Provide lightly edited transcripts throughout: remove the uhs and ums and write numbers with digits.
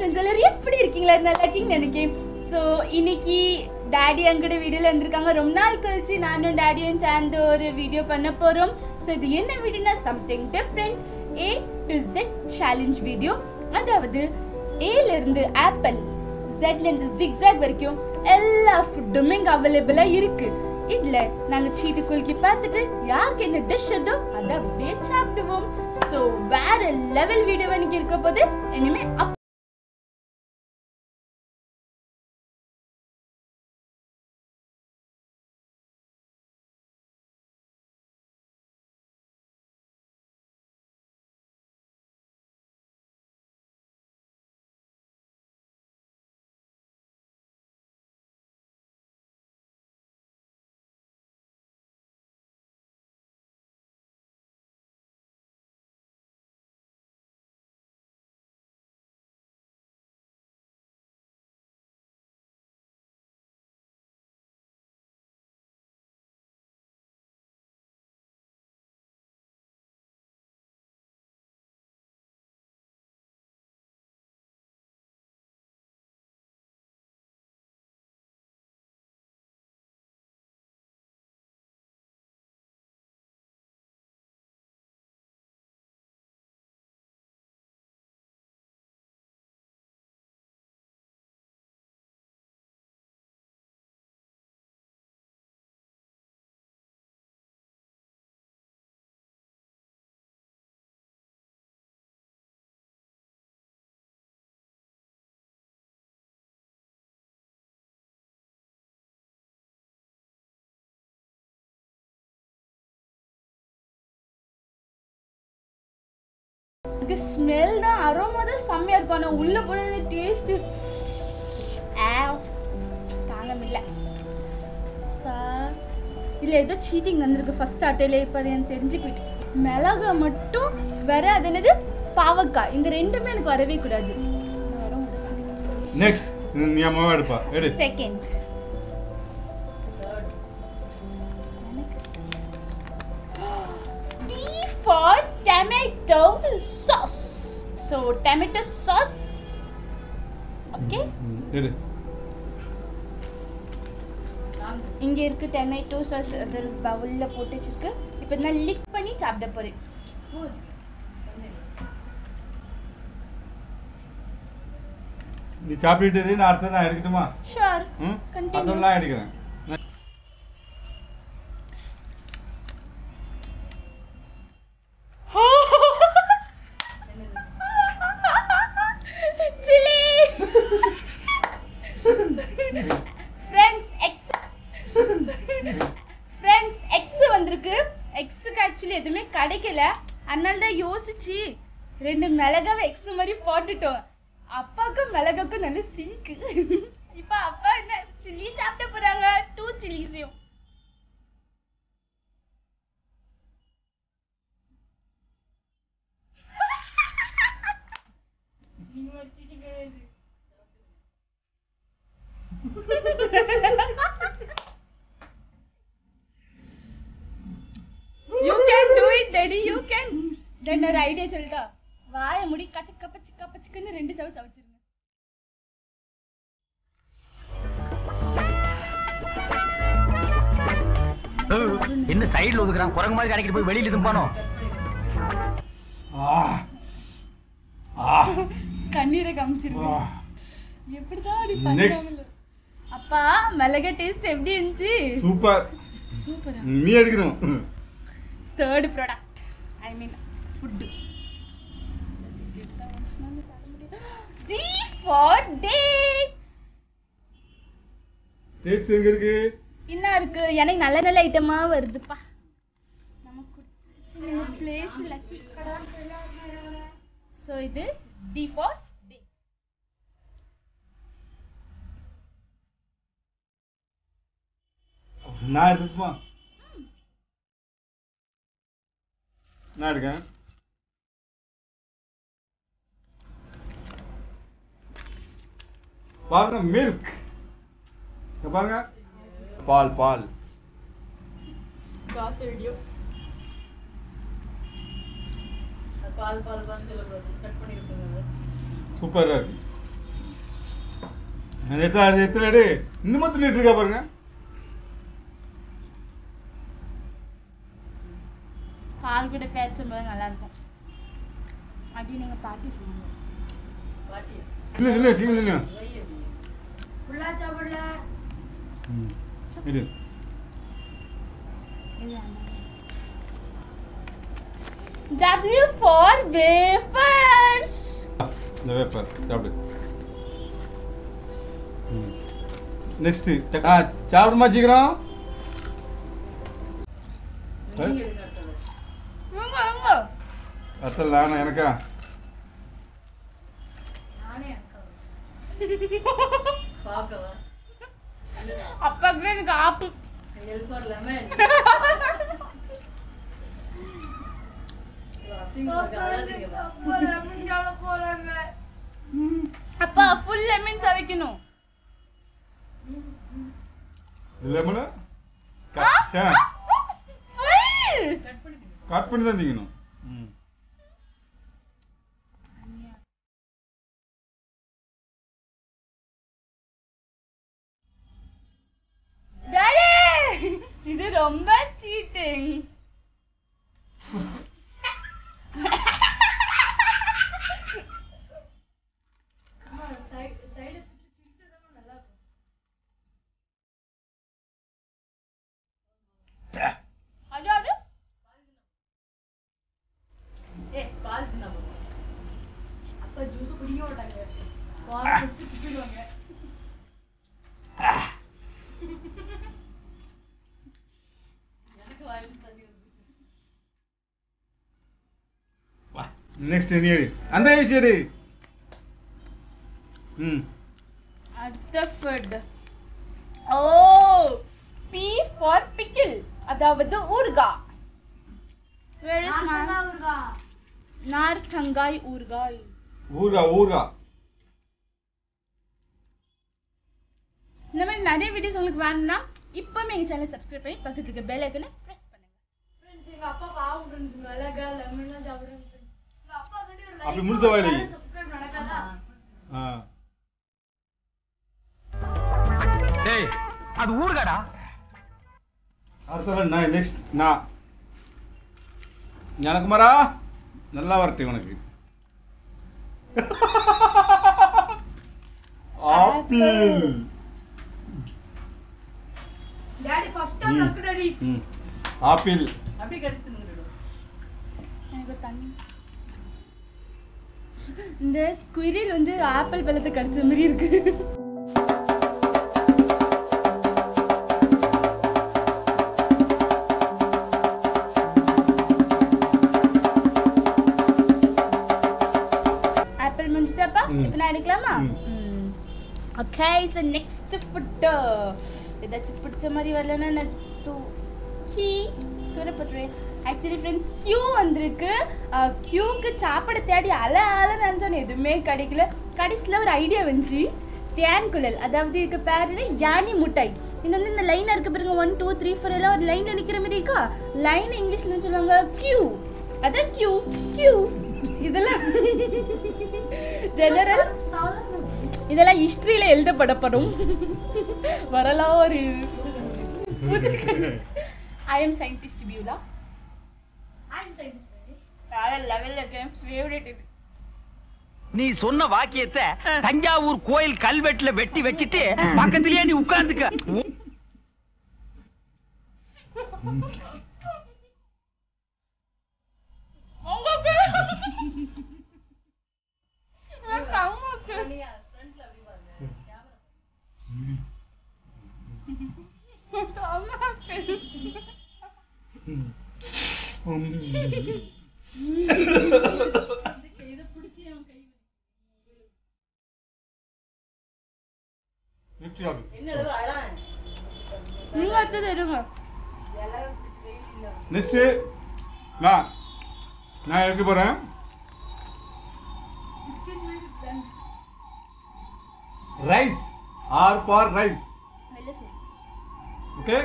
Friends எல்லாரும் எப்படி இருக்கீங்களா? நல்லா இருக்கீங்கன்னு நினைக்கிறேன். ஸோ இன்னைக்கு டாடி எங்கூட வீடியோவில் இருந்திருக்காங்க. ரொம்ப நாள் கழிச்சு நானும் டாடியும் சேர்ந்து ஒரு வீடியோ பண்ண போகிறோம். ஸோ இது என்ன வீடியோனா something different, A to Z challenge video. அதாவது ஏலேருந்து ஆப்பிள், ஜெட்லேருந்து ஜிக்ஸாக் வரைக்கும் எல்லா ஃபுட்டுமே இங்கே அவைலபிளாக இருக்குது. இதுல நாங்க சீட்டு குலுக்கி பார்த்துட்டு யாருக்கு என்ன டிஷ் இருந்தோ அதை அப்படியே சாப்பிடுவோம். ஸோ வேற லெவல் வீடியோ எனக்கு இருக்க போது. இனிமே ஸ்மெல் தான், அரோமா தான் செம்மையா இருக்கும். ஆனால் உள்ள போனது டேஸ்ட் தாங்க முடியல. இல்லை ஏதோ சீட்டிங் வந்திருக்கு ஃபர்ஸ்ட் அட்டையிலே. இப்போ அது எனக்கு தெரிஞ்சு போயிட்டு மிளகா மட்டும் வேற, அது என்னது பாவக்காய், இந்த ரெண்டுமே எனக்கு வரவே கூடாது. நெக்ஸ்ட் நீ அம்மாவா எடுப்பா. எடு. Second for tomato sauce. So tomato sauce. Okay. எடு. இங்க இருக்கு டொமேட்டோ சாஸ், அது பவுல்ல போட்டு வச்சிருக்கு. இப்போ நான் லிக் பண்ணி சாப்பிட போறேன். நீ சாப்பிட்டுட்டு நான் அடுத்து நான் எடுக்கட்டுமா? ஷூர். கண்டினியூ. அதெல்லாம் எடுக்கிறேன். எதுவுமே கிடைக்கல, அதனால தான் யோசிச்சு ரெண்டு மிளகாவை எக்ஸ் மாதிரி போட்டுட்டோம். அப்பாவுக்கும் மிளகாக்கும் நல்ல சிங்க்கு. இப்ப அப்பா என்ன சில்லி சாப்பிட போறாங்க, 2 சில்லிஸையும். You can do it, Daddy. You can. Then ஒரு ஐடியா சொல்லிட்டா, வாய முடி கச்ச கப்பச்சு கப்பச்சுக்குன்னு 2 சவு சவச்சிருங்க. என்ன சைடுல ஒதுக்குறான், குரங்கு மாதிரி கடைக்கு போய் வெளியில திரும்பானோ. கண்ணீரை காமிச்சிருக்கு. எப்படிதான் அப்படி பண்ணாமல. அப்பா மிளகா டேஸ்ட் எப்படி இருந்துச்சு? சூப்பர். சூப்பரா? நீ எடுக்கணும். Third product, I mean food. D for dates. Taste எங்க இருக்கு? என்ன இருக்கு? எனக்கு நல்ல நல்ல ஐட்டமா வருதுப்பா. நமக்கு சின்ன பிளேஸ் லக்கி. சோ இது D for dates. நான் எடுத்துமா? நான் எடுக்கேன். பாருங்க மில்க். பாருங்க பால் பால். காசு வீடியோ. பால் பால் வந்து கட் பண்ணிருக்கீங்க. சூப்பரா இருக்கு. எடுத்து எடு. இன்னும் தின்னுட்டு இருக்கா பாருங்க. பால் கூட பேச்சும்போது நல்லா இருக்கும். அப்படி நீங்க பாட்டி சொல்லுங்க. இல்ல ஃபுல்லா சாப்பிடல. இது W for wafers. இந்த வேப்பர் சாப்பிடு. நெக்ஸ்ட் சாப்பிடுமா சீக்கிரம். அத்தல் நானா எனக்கா அப்பாக்கு எனக்கு ஆப்பு. அப்பா ஃபுல் லெமன் சவைக்கணும். லெமன் கட் பண்ணி தான் திங்கணும். இது ரொம்ப சீட்டிங். அப்பா ஜூஸ் குடிக்க மாட்டாங்க. நெக்ஸ்ட் நீ அந்த சரி. அடுத்த food. Oh P for pickle. அதாவது ஊறுகாய். Where is my ஊறுகாய்? நார்த்தங்காய் ஊறுகாய். ஊறுகாய். இந்த மாதிரி நிறைய வீடியோஸ் உங்களுக்கு வேணும்னா இப்போமே எங்க சேனலை சப்ஸ்கிரைப் பண்ணி பக்கத்துக்கு பெல் ஐக்கனை பிரஸ் பண்ணுங்க. फ्रेंड्स எங்க அப்பா பாவம் फ्रेंड्स மிளகா லெமன்லாம் சாப்பிடுறாங்க फ्रेंड्स. எங்க அப்பா கிட்ட ஒரு அப்படி முழுசா வாயில சப்ஸ்கிரைப் நடக்காதா? டேய் அது ஊர்காடா. அடுத்தது நான் நெக்ஸ்ட் நான் ஞானகுமாரா நல்லா வரட்டும் உனக்கு. ஆப்பிள். டாடி ஃபர்ஸ்ட் டைம் இருக்கு டாடி. ஆப்பிள். அப்படி கடிச்சுங்க. எனக்கு தண்ணி. இந்த ஸ்குயிரில் வந்து ஆப்பிள் பழத்தை கடிச்ச மாதிரி இருக்கு. ஆப்பிள் முடிச்சிட்டப்பா. இப்போ நான் எடுக்கலாமா? ஓகே ஸோ நெக்ஸ்ட் ஃபுட்டு ஏதாச்சும் பிடிச்ச மாதிரி வரலன்னா நான் தூரப்பட்டுருவேன். ஆக்சுவலி ஃப்ரெண்ட்ஸ் கியூ வந்திருக்கு. கியூக்கு சாப்பிட தேடி அல நினச்சோன்னு எதுவுமே கிடைக்கல. கடைசியில் ஒரு ஐடியா வந்துச்சு. தேன்குழல், அதாவது இதுக்கு பேர் என்ன, யானி முட்டாய். இந்த வந்து இந்த லைனாக இருக்க பாருங்க 1 2 3 4 எல்லாம் ஒரு லைனில் நிற்கிற மாதிரி இருக்கா. லைன் இங்கிலீஷில் சொல்லுவாங்க கியூ. அதான் கியூ கியூ. இதெல்லாம் ஜெனரல், இதெல்லாம் ஹிஸ்டரியில எழுதப்படப்படும் வரலாறு. I am scientist Beulah. I am scientist baby. வேற லெவல்ல இருக்கேன். ஃபேவரட் இது. நீ சொன்ன வாக்கியத்தை தஞ்சாவூர் கோயில் கல்வெட்டுல வெட்டி வச்சிட்டு பக்கத்திலேயே நீ உட்கார்ந்துக்க. நான் எடுக்க போறேன். Rice R for rice. Okay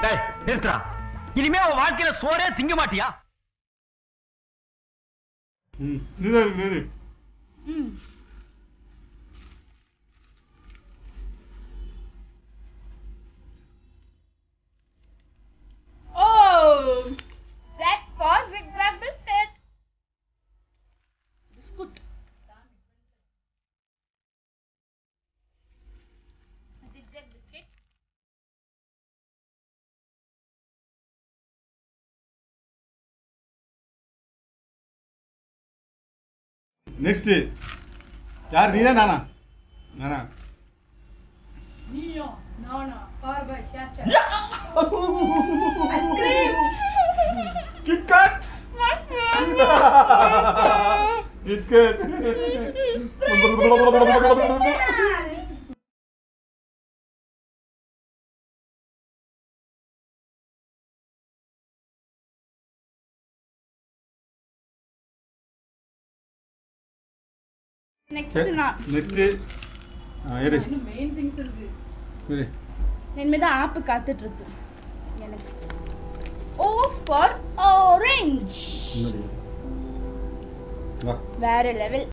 டேய் நிறுத்துடா. இனிமே உன் வாழ்க்கையில சோறே திங்க மாட்டியா? நீதான் இருக்கு ம் Oh, that was zigzag biscuit. Biscuit. Zigzag biscuit. Next யார் நீதான் நானா நானா Neo. No. Forward, shut up. KitKat KitKat Next நான் நெக்ஸ்ட் இரு இன்னும் மெயின் திங்ஸ் இருக்கு இரு இனிமேதான் ஆப்பு காத்துட்டு இருக்கு எனக்கு O for orange. வா வேற லெவல்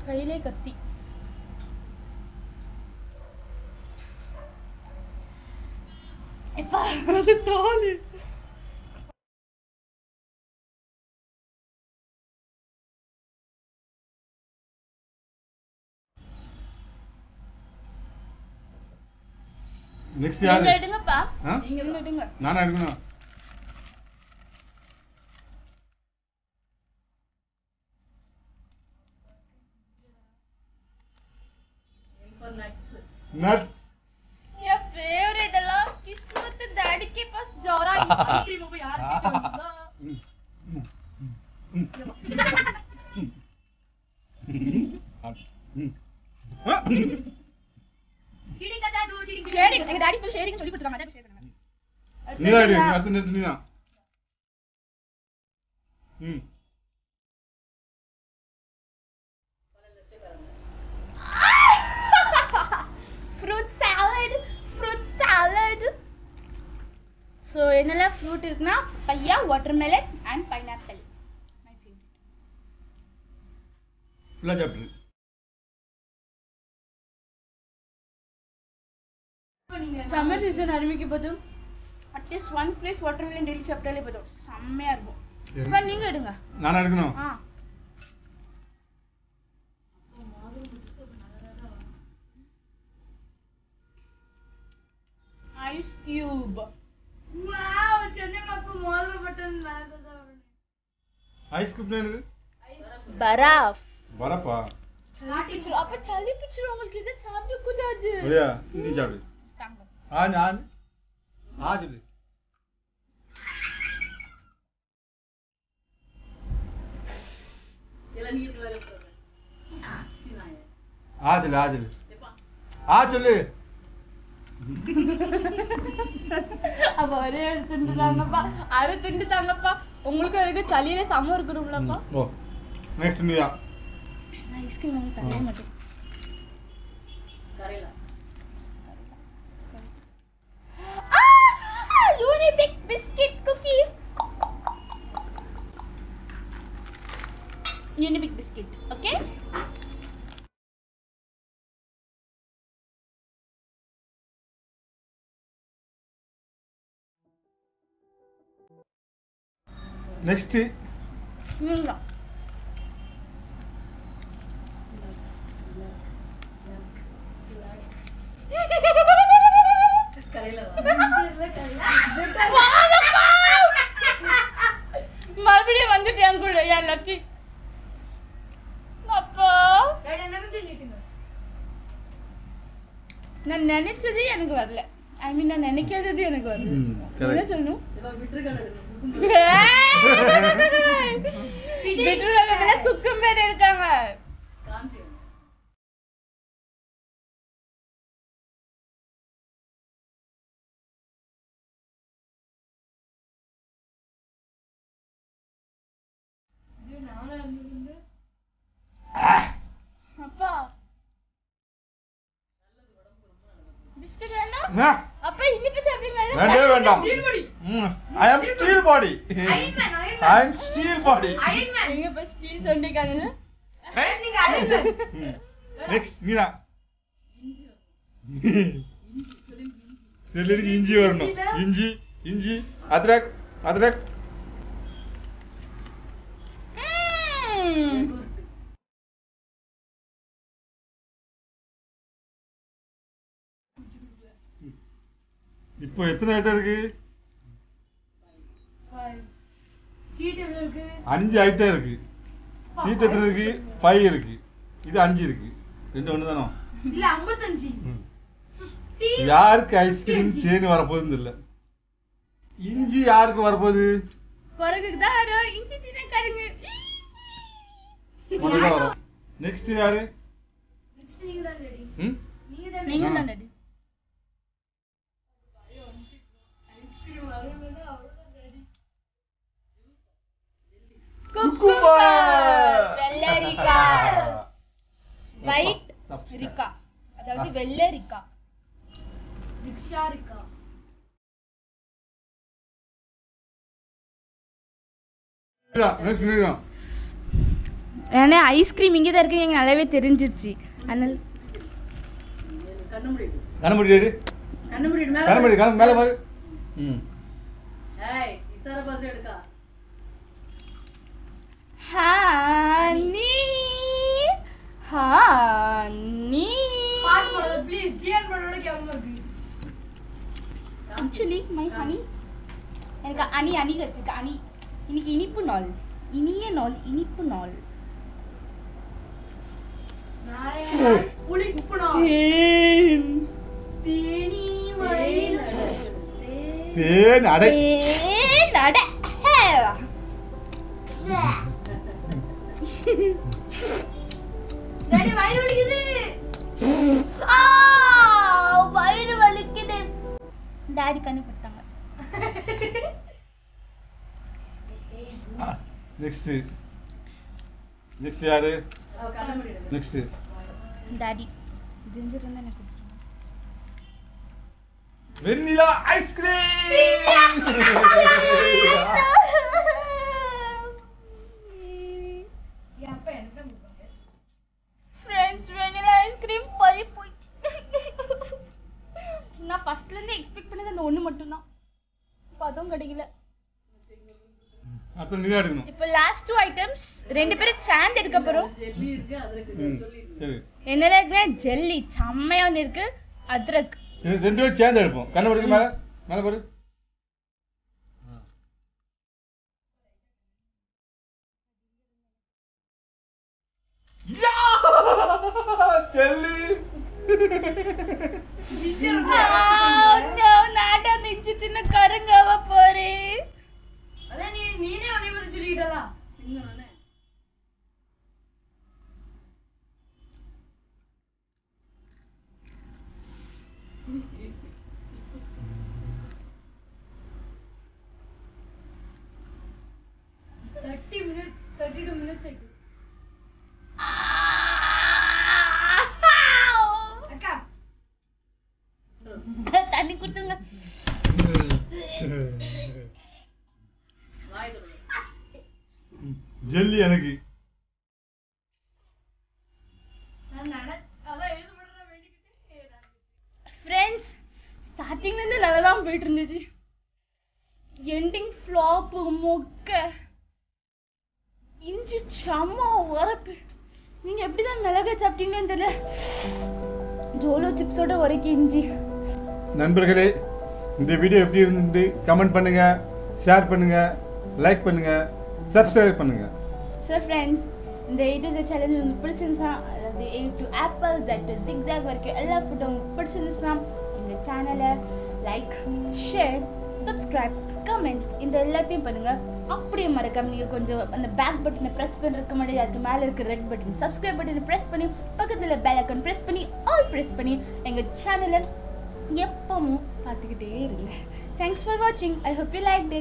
கையிலே கத்தி எப்பா அது தோல் நெக்ஸ்ட் யார் நீங்க எடுங்கப்பா ஆ? நீங்க எடுங்க நானா எடுக்கணும் நட் ये फेवरेट है किस्मत डैडी के पास जा रहा है आइसक्रीम को यार चीटिंग करता है तू चीटिंग शेयरिंग एங்க डैडी पे शेयरिंग சொல்லி கொடுத்தாங்க அத ஷேர் பண்ணுங்க நீதான் எடு அடுத்து நெக்ஸ்ட் நீதான் fruit salad so என்னெல்லாம் fruit இருக்குன்னா papaya watermelon and pineapple my favorite ஃபுல்லா சாப்பிடு சம்மர் சீசன் ஆரம்பிக்க போதும் at least one slice watermelon daily சாப்பிட்டாலே போதும் செம்மையா இருக்கும் இப்ப நீங்க எடுங்க நானா எடுக்கணும் ஐஸ் கியூப் வாவ் சென்னை மாக்கு மோதிர பட்டன் மேலதான் ஐஸ் கியூப் என்னது பராஃப் வரப்பா அப்ப சளி பிடிச்சிரும் உங்களுக்கு இதை சாப்பிட கூடாது ஒரேயா நீ சாப்பிடு தாங்க நான் சொல்லு சொல்லு அப்ப ஒரே எடுத்துட்டு தாங்கப்பா அரை திண்டு தாங்கப்பா உங்களுக்கு வரைக்கும் சளியில சமம் இருக்கணும்லப்பா ஓ நெக்ஸ்ட் நீயா நான் ஐஸ்கிரீம் வாங்கி தரவே மாட்டேன் Unibic biscuit cookies. Unibic biscuit, okay? Next நீங்க மறுபடியும் வந்துட்டேன் கூட என் லக்கி அப்பா நான் நினைச்சது எனக்கு வரல ஐ மீன் நான் நினைக்காதது எனக்கு வரல என்ன சொல்லணும் குக்கும்பர் இருக்காங்க அப்பா பிஸ்கட் வேணா அப்ப வேண்டவே வேண்டாம். Steel body. I am steel body. Iron Man. I am steel body. Iron Man. நீங்க இப்ப ஸ்டீல் சொன்னீங்கல்ல? நீங்க Iron Man. நெக்ஸ்ட் நீடா. செல்லுக்கு இஞ்சி வரணும். இஞ்சி அத்ரக். இப்போ எத்தனை ஐட்டம் இருக்கு? 5 ஐட்டம் இருக்கு. சீட் எத்தனை இருக்கு? 5 இருக்கு. இது 5 இருக்கு. ரெண்டு ஒண்ணு தானோ? இல்ல 55. யாருக்கு ஐஸ்கிரீம் தேன் வரப்போகுதுன்னு இல்ல. இஞ்சி யாருக்கு வரப்போகுது? குரங்குக்கு தான் வரும். இஞ்சி தின கருங்கு. உனக்கு தான் வரும். நெக்ஸ்ட் யாரு? நீங்க தான் ரெடி. நீங்க தான் ரெடி. குக்கும்பர் வெள்ளரிக்காய் ஒயிட் ரிக்கா அதாவது வெள்ளரிக்கா ரிக்ஷா ரிக்கா ஏன்னா ஐஸ்கிரீம் இங்கே தான் இருக்கு எனக்கு நல்லாவே தெரிஞ்சிருச்சு அதனால கண்ணமுடி மேல பாரு. Honey, actually my honey எனக்கு அணி கிடைச்சிருக்கு. அணி இன்னைக்கு இனிப்பு நாள், இனிய நாள், இனிப்பு நாள். புளிப்பு நாள். தேன் அடை. டாடி வயிறு வலிக்குது. வயிறு வலிக்குது. டாடி கண்ணு பத்தாங்க. நெக்ஸ்ட் யாரு? நெக்ஸ்ட் டாடி ஜிஞ்சர் வந்து எனக்கு கொடுத்துருங்க. Vanilla ice cream. Friends vanilla ice cream பறி போயிடுச்சு. நான் ஃபர்ஸ்ட்ல இருந்து எக்ஸ்பெக்ட் பண்ணது அந்த ஒண்ணு மட்டும் தான். இப்போ அதுவும் கிடைக்கல. அப்ப நீ எடுக்கணும். இப்போ லாஸ்ட் 2 ஐட்டம்ஸ் ரெண்டு பேரும் சேர்ந்து எடுக்க போறோம். ஜெல்லி இருக்கு அதற்கு சரி. என்னல இருக்கு? ஜெல்லி செம்மையா ஒன்னு இருக்கு. அத்ரக். ரெண்டு பேரும் சேர்ந்து எடுப்போம். கண்ணு படுக்கு மேல பாரு. ஜெல்லி. நாடா நிச்சு தின்ன கருங்காவ போறே. அத நீனே ஒண்ணே வந்து சொல்லிட்டடா. இன்னொன்னு. Thirty minutes, 32 minutes ஆயிடுச்சு. அக்கா தண்ணி குடுத்துங்க. ஜெல்லி எனக்கு. ஃப்ரெண்ட்ஸ் ஸ்டார்டிங்ல இருந்து நல்லா தான் போயிட்டு இருந்துச்சு. எண்டிங் ஃப்ளாப் மொக்க. இஞ்சி செம்ம உரப்பு. நீங்க எப்படிதான் மிளகா சாப்பிட்டீங்கன்னு தெரியல. ஜோலோ சிப்ஸோட வரைக்கும் இஞ்சி. நண்பர்களே, இந்த வீடியோ எப்படி இருந்தது கமெண்ட் பண்ணுங்க, ஷேர் பண்ணுங்க, லைக் பண்ணுங்க, சப்ஸ்கிரைப் பண்ணுங்க. ஸோ ஃப்ரெண்ட்ஸ், இந்த A to Z சேலஞ்ச் உங்களுக்கு பிடிச்சிருந்துச்சா, அதாவது A to Apple, Z to Zigzag வரைக்கும் எல்லா ஃபுட்டும் உங்களுக்கு பிடிச்சிருந்துச்சுன்னா இந்த சேனலை லைக், ஷேர், சப்ஸ்கிரைப், கமெண்ட் இந்த எல்லாத்தையும் பண்ணுங்க. அப்படியே மறக்காம நீங்கள் கொஞ்சம் அந்த பேக் பட்டனை ப்ரெஸ் பண்ணுறதுக்கு முன்னாடி அதுக்கு மேலே இருக்கிற ரெட் பட்டன் சப்ஸ்கிரைப் பட்டனை ப்ரெஸ் பண்ணி பக்கத்தில் பெல் ஐக்கான் ப்ரெஸ் பண்ணி ஆல் ப்ரெஸ் பண்ணி எங்கள் சேனலை எப்பவும் பார்த்துக்கிட்டே இருங்க. தேங்க்ஸ் ஃபார் வாட்சிங். I hope you like it.